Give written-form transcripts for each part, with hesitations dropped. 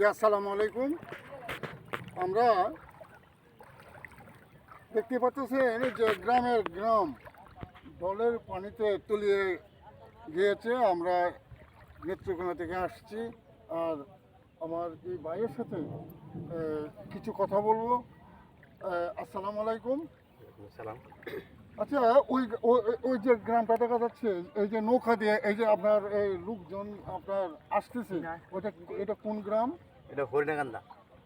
জি আসসালামু আলাইকুম। আমরা দেখতে পাচ্ছেন যে গ্রাম জলের পানিতে তলিয়ে গিয়েছে। আমরা নেত্রকোনা থেকে আসছি, আর আমার এই ভাইয়ের সাথে কিছু কথা বলবো। আসসালামু আলাইকুম। সালাম। আচ্ছা, ওই ওই- ওই যে গ্রামটা দেখা যাচ্ছে, এই যে নৌকা দিয়ে এই যে আপনার এই লোকজন আপনার আসতেছে, ওটা এটা কোন গ্রাম? এটা হরিণাকান্দা।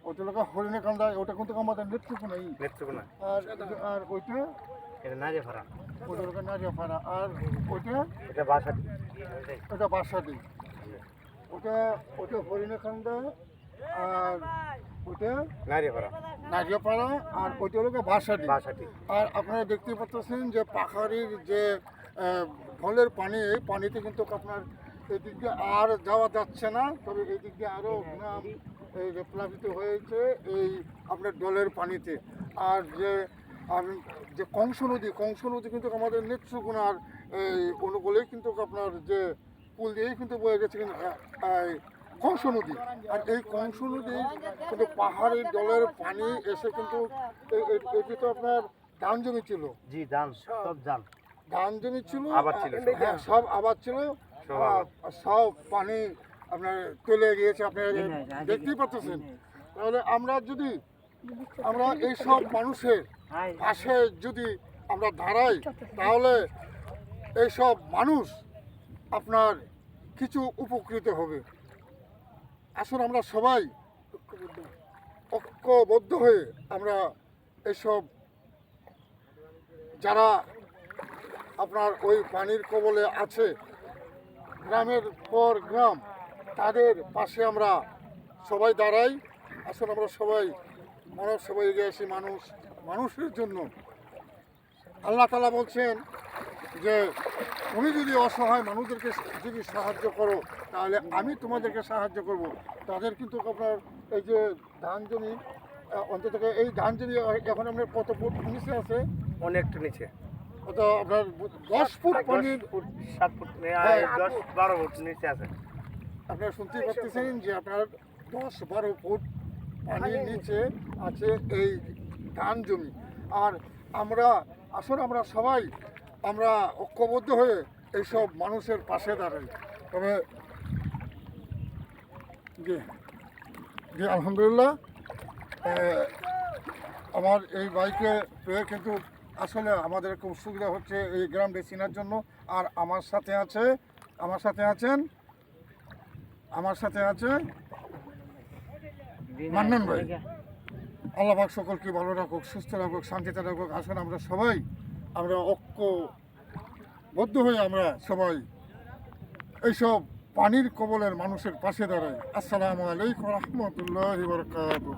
ওটা লোক হরিণাকান্দা, ওটা কিন্তু আমাদের নেত্রকোনাই। নেত্রকোনা। আর আর ওইটা এটা নাজিরপাড়া। ওটা লোক নাজিয়াপাড়া। আর ওইটা এটা বাসাটি। ওটা বাসাডি। ওটা ওটা হরিণাকান্দা, আর ওটা নাজিরপাড়া। নাজিয়াপাড়া, আর ওইটা লোক বাসাডি। বাসাটি। আর আপনারা দেখতে পাচ্ছেন যে পাখারির যে ঢলের পানি, এই পানিতে কিন্তু আপনার এই দিক দিয়ে আর যাওয়া যাচ্ছে না। তবে এই দিক দিয়ে আরও গ্রাম এই যে প্লাবিত হয়েছে এই আপনার ঢলের পানিতে। আর যে কংস নদী কিন্তু আমাদের নেত্রকোনার এই অনুকূলেই কিন্তু আপনার যে পুল দিয়েই কিন্তু বয়ে গেছে কিন্তু এই কংস নদী। আর এই কংস নদী কিন্তু পাহাড়ি জলের পানি এসে কিন্তু এটি তো আপনার ধান জমি ছিল। জি ধান, সব ধান। ধান জমি ছিল, আবাদ ছিল সব। হ্যাঁ, সব আবাদ ছিল। সব আবাদ। সব পানি আপনার চলে গিয়েছে, আপনারা দেখতেই পাচ্ছেন। তাহলে আমরা এই সব মানুষের পাশে যদি আমরা দাঁড়াই, তাহলে এইসব মানুষ আপনার কিছু উপকৃত হবে। আসলে আমরা সবাই ঐক্যবদ্ধ হয়ে আমরা এইসব যারা আপনার ওই পানির কবলে আছে, গ্রামের পর গ্রাম, তাদের পাশে আমরা সবাই দাঁড়াই। আসলে আমরা সবাই মানব সবাই এগিয়ে আসি মানুষের জন্য। আল্লাহ তাআলা বলছেন যে তুমি যদি অসহায় মানুষদেরকে যদি সাহায্য করো, তাহলে আমি তোমাদেরকে সাহায্য করব। তাদের কিন্তু আপনার এই যে ধান জমি, অন্তত এই ধান জমি এখন আপনার কত ফুট নিচে আছে? অনেকটা নিচে। কত আপনার 10 ফুট পানির 7 ফুট, হ্যাঁ। 10-12 ফুট নিচে আছে। আপনারা শুনতেই পাচ্ছেন যে আপনার 10-12 ফুট পানির নিচে আছে এই ধান জমি। আর আমরা সবাই আমরা ঐক্যবদ্ধ হয়ে এইসব মানুষের পাশে দাঁড়াই। তবে জি জি আলহামদুলিল্লাহ, আমার এই বাইকে পেয়ে কিন্তু আসলে আমাদের খুব সুবিধা হচ্ছে এই গ্রামটি চেনার জন্য। আর আমার সাথে আছে মান্নান ভাই। আল্লাহ পাক সকলকে ভালো রাখুক, সুস্থ রাখুক, শান্তিতে রাখুক। আসলে আমরা ঐক্যবদ্ধ হয়ে আমরা সবাই এইসব পানির কবলের মানুষের পাশে দাঁড়াই। আসসালামু আলাইকুম রহমতুল্লাহি ওয়া বারাকাতুহু।